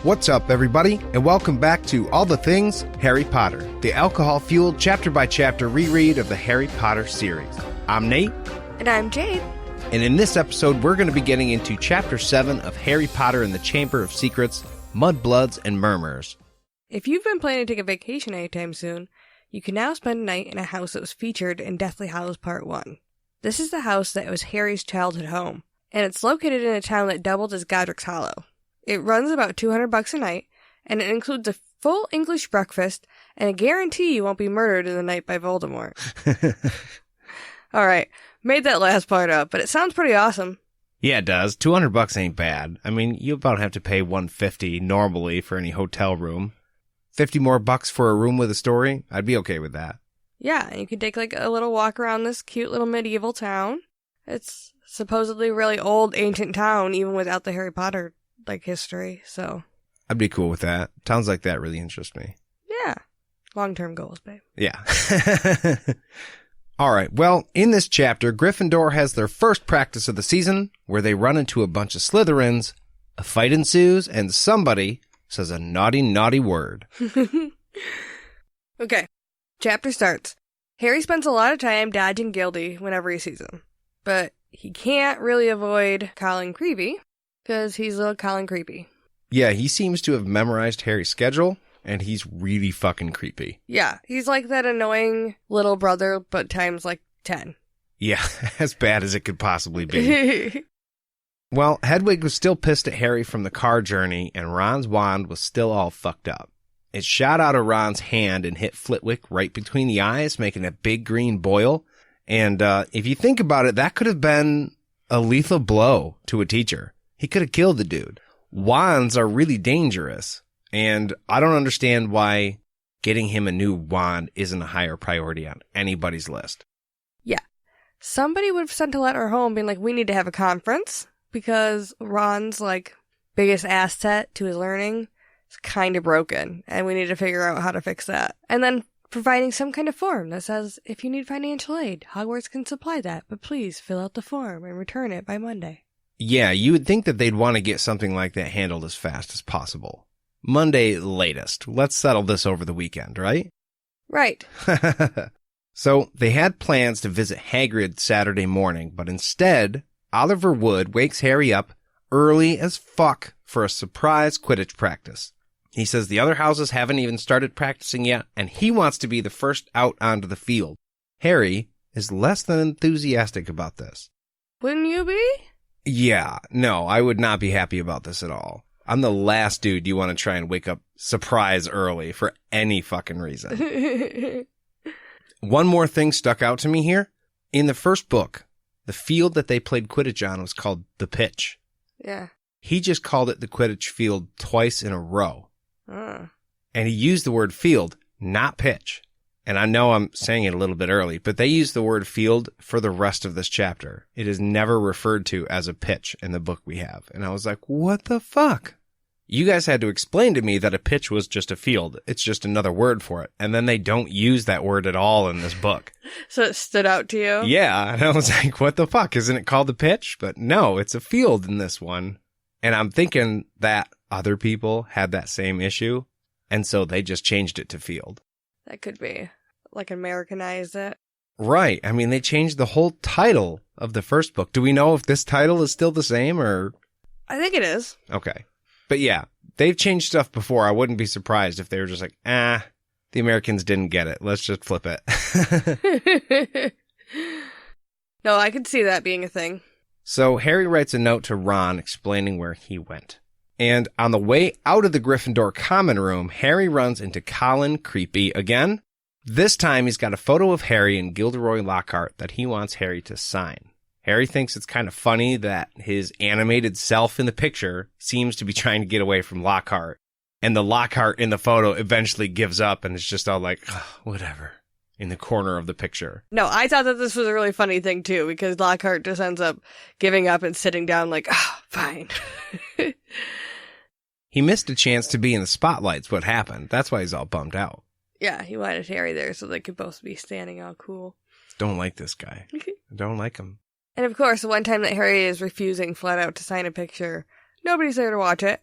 What's up, everybody, and welcome back to All the Things Harry Potter, the alcohol-fueled chapter-by-chapter reread of the Harry Potter series. I'm Nate. And I'm Jade. And in this episode, we're going to be getting into Chapter 7 of Harry Potter and the Chamber of Secrets, Mudbloods and Murmurs. If you've been planning to take a vacation anytime soon, you can now spend a night in a house that was featured in Deathly Hallows Part 1. This is the house that was Harry's childhood home, and it's located in a town that doubled as Godric's Hollow. It runs about $200 a night, and it includes a full English breakfast and a guarantee you won't be murdered in the night by Voldemort. Alright, made that last part up, but it sounds pretty awesome. Yeah, it does. $200 ain't bad. I mean, you about have to pay $150 normally for any hotel room. $50 more for a room with a story? I'd be okay with that. Yeah, and you can take like a little walk around this cute little medieval town. It's supposedly really old, ancient town, even without the Harry Potter history, so I'd be cool with that. Towns like that really interest me. Yeah. Long-term goals, babe. Yeah. All right. Well, in this chapter, Gryffindor has their first practice of the season where they run into a bunch of Slytherins, a fight ensues, and somebody says a naughty, naughty word. Okay. Chapter starts. Harry spends a lot of time dodging Gildy whenever he sees him, but he can't really avoid Colin Creevey, because he's a little Colin Creepy. Yeah, he seems to have memorized Harry's schedule, and he's really fucking creepy. Yeah, he's like that annoying little brother, but times 10. Yeah, as bad as it could possibly be. Well, Hedwig was still pissed at Harry from the car journey, and Ron's wand was still all fucked up. It shot out of Ron's hand and hit Flitwick right between the eyes, making a big green boil. And if you think about it, that could have been a lethal blow to a teacher. He could have killed the dude. Wands are really dangerous, and I don't understand why getting him a new wand isn't a higher priority on anybody's list. Yeah. Somebody would have sent a letter home being like, we need to have a conference, because Ron's, biggest asset to his learning is kind of broken, and we need to figure out how to fix that. And then providing some kind of form that says, if you need financial aid, Hogwarts can supply that, but please fill out the form and return it by Monday. Yeah, you would think that they'd want to get something like that handled as fast as possible. Monday latest. Let's settle this over the weekend, right? Right. So they had plans to visit Hagrid Saturday morning, but instead, Oliver Wood wakes Harry up early as fuck for a surprise Quidditch practice. He says the other houses haven't even started practicing yet, and he wants to be the first out onto the field. Harry is less than enthusiastic about this. Wouldn't you be? Yeah, no, I would not be happy about this at all. I'm the last dude you want to try and wake up surprise early for any fucking reason. One more thing stuck out to me here. In the first book, the field that they played Quidditch on was called the pitch. Yeah. He just called it the Quidditch field twice in a row. Uh. And he used the word field, not pitch. And I know I'm saying it a little bit early, but they use the word field for the rest of this chapter. It is never referred to as a pitch in the book we have. And I was like, what the fuck? You guys had to explain to me that a pitch was just a field. It's just another word for it. And then they don't use that word at all in this book. So it stood out to you? Yeah. And I was like, what the fuck? Isn't it called a pitch? But no, it's a field in this one. And I'm thinking that other people had that same issue. And so they just changed it to field. That could be. Americanize it. Right. I mean, they changed the whole title of the first book. Do we know if this title is still the same or? I think it is. Okay. But yeah, they've changed stuff before. I wouldn't be surprised if they were just like, the Americans didn't get it. Let's just flip it. No, I could see that being a thing. So Harry writes a note to Ron explaining where he went. And on the way out of the Gryffindor common room, Harry runs into Colin Creepy again. This time he's got a photo of Harry and Gilderoy Lockhart that he wants Harry to sign. Harry thinks it's kind of funny that his animated self in the picture seems to be trying to get away from Lockhart. And the Lockhart in the photo eventually gives up and is just all like, whatever, in the corner of the picture. No, I thought that this was a really funny thing too, because Lockhart just ends up giving up and sitting down like, fine. He missed a chance to be in the spotlight's what happened. That's why he's all bummed out. Yeah, he wanted Harry there so they could both be standing all cool. Don't like this guy. I don't like him. And of course, the one time that Harry is refusing flat out to sign a picture, Nobody's there to watch it.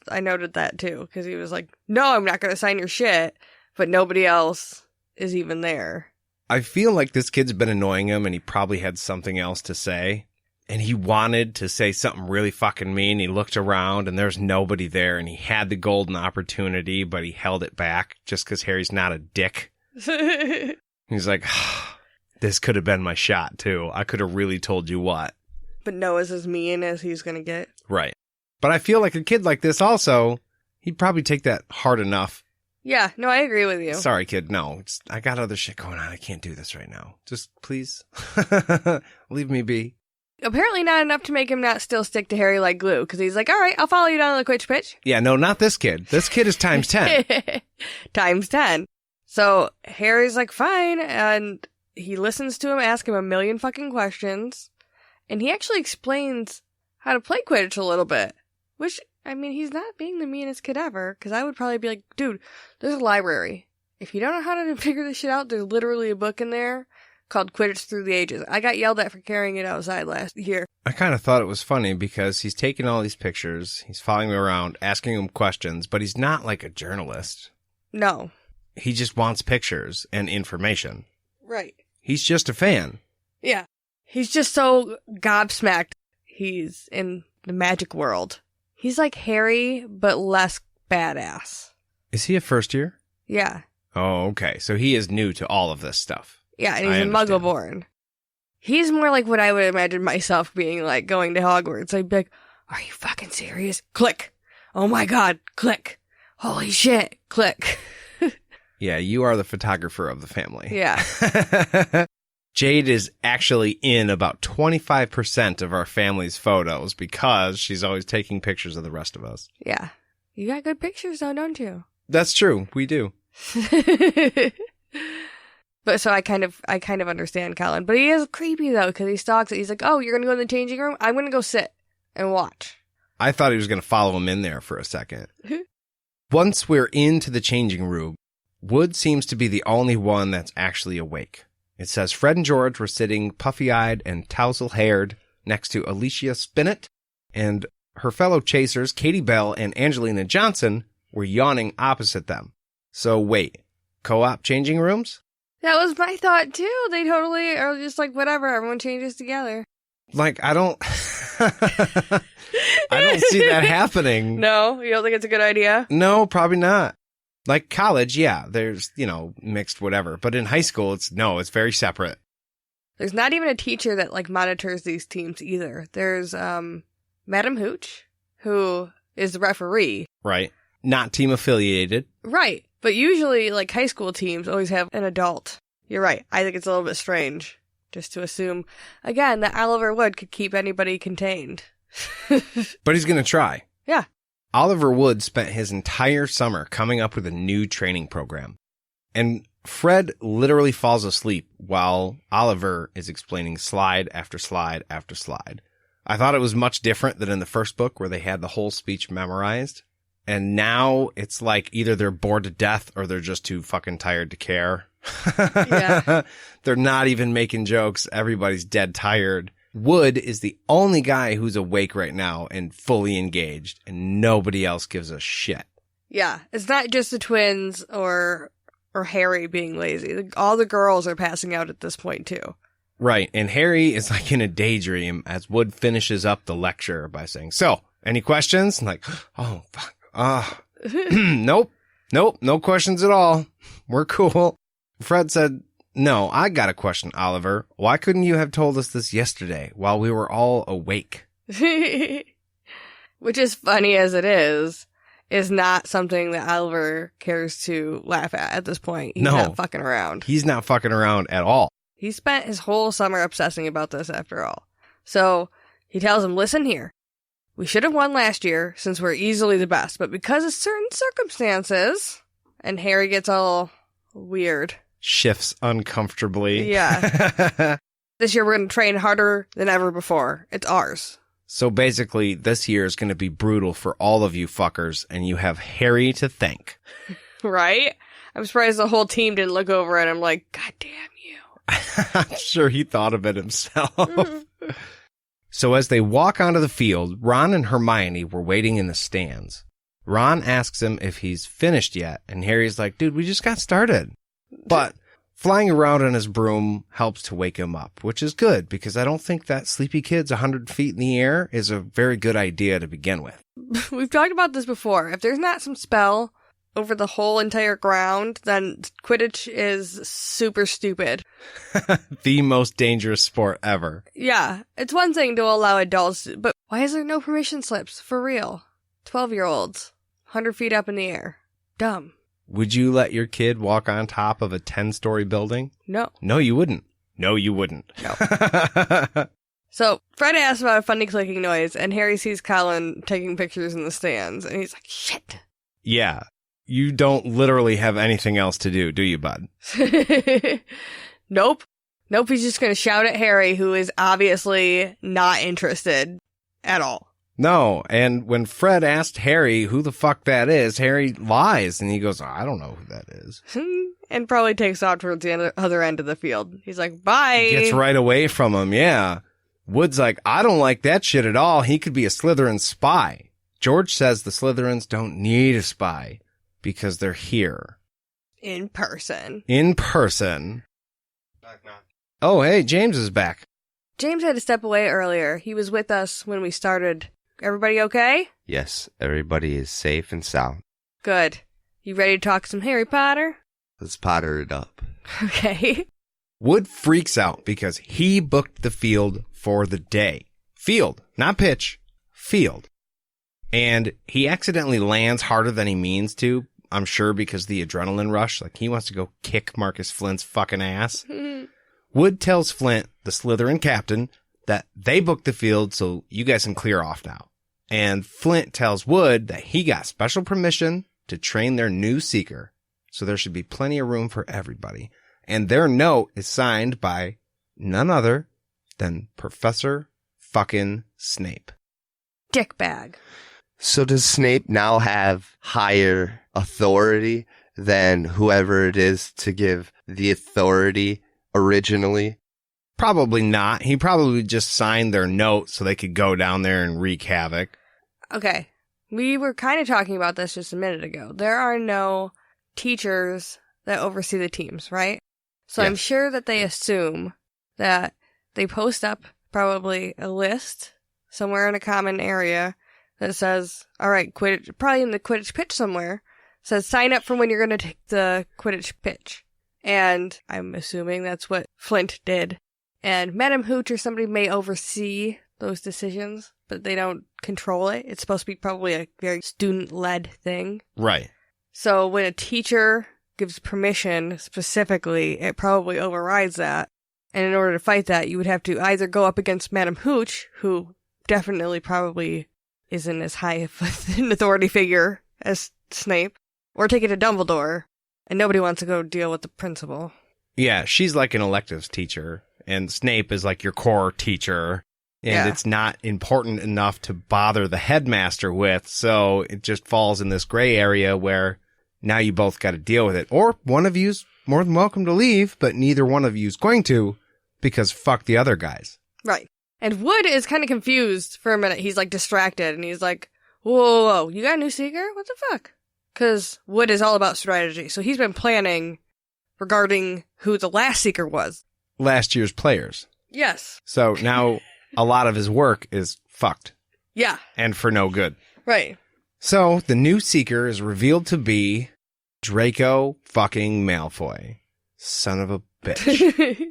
I noted that too, because he was like, no, I'm not going to sign your shit, but nobody else is even there. I feel like this kid's been annoying him and he probably had something else to say. And he wanted to say something really fucking mean. He looked around and there's nobody there and he had the golden opportunity, but he held it back just because Harry's not a dick. He's like, this could have been my shot too. I could have really told you what. But Noah's as mean as he's going to get. Right. But I feel like a kid like this also, he'd probably take that hard enough. Yeah, no, I agree with you. Sorry, kid. No, I got other shit going on. I can't do this right now. Just please leave me be. Apparently not enough to make him not still stick to Harry like glue, because he's like, all right, I'll follow you down to the Quidditch pitch. Yeah, no, not this kid. This kid is times 10. Times 10. So Harry's like, fine, and he listens to him ask him a million fucking questions, and he actually explains how to play Quidditch a little bit, which, I mean, he's not being the meanest kid ever, because I would probably be like, dude, there's a library. If you don't know how to figure this shit out, there's literally a book in there called Quidditch Through the Ages. I got yelled at for carrying it outside last year. I kind of thought it was funny because he's taking all these pictures, he's following me around, asking him questions, but he's not like a journalist. No. He just wants pictures and information. Right. He's just a fan. Yeah. He's just so gobsmacked he's in the magic world. He's like Harry, but less badass. Is he a first year? Yeah. Oh, okay. So he is new to all of this stuff. Yeah, and he's a Muggle-born. He's more like what I would imagine myself being like going to Hogwarts. I'd be like, are you fucking serious? Click. Oh my god, click. Holy shit, click. Yeah, you are the photographer of the family. Yeah. Jade is actually in about 25% of our family's photos because she's always taking pictures of the rest of us. Yeah. You got good pictures though, don't you? That's true. We do. But so I kind of understand Colin. But he is creepy though, because he stalks it. He's like, oh, you're going to go in the changing room? I'm going to go sit and watch. I thought he was going to follow him in there for a second. Once we're into the changing room, Wood seems to be the only one that's actually awake. It says Fred and George were sitting puffy-eyed and tousle-haired next to Alicia Spinnet, and her fellow chasers, Katie Bell and Angelina Johnson, were yawning opposite them. So wait, co-op changing rooms? That was my thought too. They totally are just like, whatever, everyone changes together. Like, I don't I don't see that happening. No? You don't think it's a good idea? No, probably not. Like college, yeah, there's, mixed whatever. But in high school, it's very separate. There's not even a teacher that like monitors these teams either. There's Madam Hooch, who is the referee. Right. Not team affiliated. Right. But usually, like, high school teams always have an adult. You're right. I think it's a little bit strange just to assume, again, that Oliver Wood could keep anybody contained. But he's going to try. Yeah. Oliver Wood spent his entire summer coming up with a new training program. And Fred literally falls asleep while Oliver is explaining slide after slide after slide. I thought it was much different than in the first book where they had the whole speech memorized. And now it's like either they're bored to death or they're just too fucking tired to care. Yeah. They're not even making jokes. Everybody's dead tired. Wood is the only guy who's awake right now and fully engaged, and nobody else gives a shit. Yeah. It's not just the twins or Harry being lazy. All the girls are passing out at this point, too. Right. And Harry is like in a daydream as Wood finishes up the lecture by saying, so, any questions? Like, oh, fuck. Nope, no questions at all. We're cool. Fred said, no, I got a question, Oliver. Why couldn't you have told us this yesterday while we were all awake? Which is funny as it is not something that Oliver cares to laugh at this point. He's not fucking around. He's not fucking around at all. He spent his whole summer obsessing about this after all. So he tells him, listen here. We should have won last year since we're easily the best, but because of certain circumstances, and Harry gets all weird. Shifts uncomfortably. Yeah. This year we're going to train harder than ever before. It's ours. So basically, this year is going to be brutal for all of you fuckers, and you have Harry to thank. Right? I'm surprised the whole team didn't look over at him like, God damn you. I'm sure he thought of it himself. So as they walk onto the field, Ron and Hermione were waiting in the stands. Ron asks him if he's finished yet, and Harry's like, dude, we just got started. But flying around on his broom helps to wake him up, which is good, because I don't think that sleepy kid's 100 feet in the air is a very good idea to begin with. We've talked about this before. If there's not some spell over the whole entire ground, then Quidditch is super stupid. The most dangerous sport ever. Yeah, it's one thing to allow adults, but why is there no permission slips? For real. 12-year-olds, 100 feet up in the air. Dumb. Would you let your kid walk on top of a 10-story building? No. No, you wouldn't. No, you wouldn't. No. So, Fred asks about a funny clicking noise, and Harry sees Colin taking pictures in the stands, and he's like, shit. Yeah. You don't literally have anything else to do you, bud? Nope. Nope, he's just going to shout at Harry, who is obviously not interested at all. No, and when Fred asked Harry who the fuck that is, Harry lies, and he goes, I don't know who that is. And probably takes off towards the other end of the field. He's like, bye. Gets right away from him, yeah. Wood's like, I don't like that shit at all. He could be a Slytherin spy. George says the Slytherins don't need a spy because they're here. In person. In person. Oh, hey, James is back. James had to step away earlier. He was with us when we started. Everybody okay? Yes, everybody is safe and sound. Good. You ready to talk some Harry Potter? Let's Potter it up. Okay. Wood freaks out because he booked the field for the day. Field, not pitch. Field. And he accidentally lands harder than he means to, I'm sure because the adrenaline rush. Like, he wants to go kick Marcus Flint's fucking ass. Wood tells Flint, the Slytherin captain, that they booked the field so you guys can clear off now. And Flint tells Wood that he got special permission to train their new seeker. So there should be plenty of room for everybody. And their note is signed by none other than Professor fucking Snape. Dickbag. So does Snape now have higher authority than whoever it is to give the authority originally? Probably not. He probably just signed their note so they could go down there and wreak havoc. Okay. We were kind of talking about this just a minute ago. There are no teachers that oversee the teams, right? So Yes. I'm sure that they assume that they post up probably a list somewhere in a common area that says, all right, Quidditch, probably in the Quidditch pitch somewhere, says sign up for when you're going to take the Quidditch pitch. And I'm assuming that's what Flint did. And Madam Hooch or somebody may oversee those decisions, but they don't control it. It's supposed to be probably a very student-led thing. Right. So when a teacher gives permission specifically, it probably overrides that. And in order to fight that, you would have to either go up against Madam Hooch, who definitely probably isn't as high of an authority figure as Snape, or take it to Dumbledore, and nobody wants to go deal with the principal. Yeah, she's like an electives teacher, and Snape is like your core teacher, and it's not important enough to bother the headmaster with, so it just falls in this gray area where now you both got to deal with it. Or one of you's more than welcome to leave, but neither one of you's going to, because fuck the other guys. Right. And Wood is kind of confused for a minute. He's like distracted, and he's like, whoa, you got a new seeker? What the fuck? Because Wood is all about strategy, so he's been planning regarding who the last seeker was. Last year's players. Yes. So now a lot of his work is fucked. Yeah. And for no good. Right. So the new seeker is revealed to be Draco fucking Malfoy. Son of a bitch.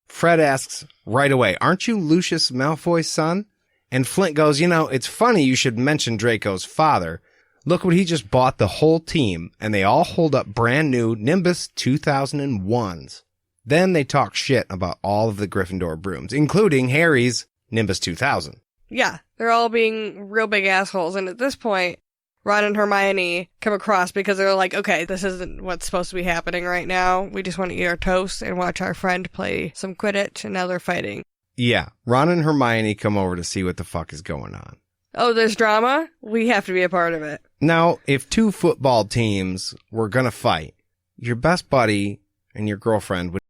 Fred asks right away, aren't you Lucius Malfoy's son? And Flint goes, it's funny you should mention Draco's father. Look what he just bought the whole team, and they all hold up brand new Nimbus 2001s. Then they talk shit about all of the Gryffindor brooms, including Harry's Nimbus 2000. Yeah, they're all being real big assholes, and at this point, Ron and Hermione come across because they're like, okay, this isn't what's supposed to be happening right now. We just want to eat our toast and watch our friend play some Quidditch, and now they're fighting. Yeah, Ron and Hermione come over to see what the fuck is going on. Oh, there's drama? We have to be a part of it. Now, if two football teams were gonna fight, your best buddy and your girlfriend would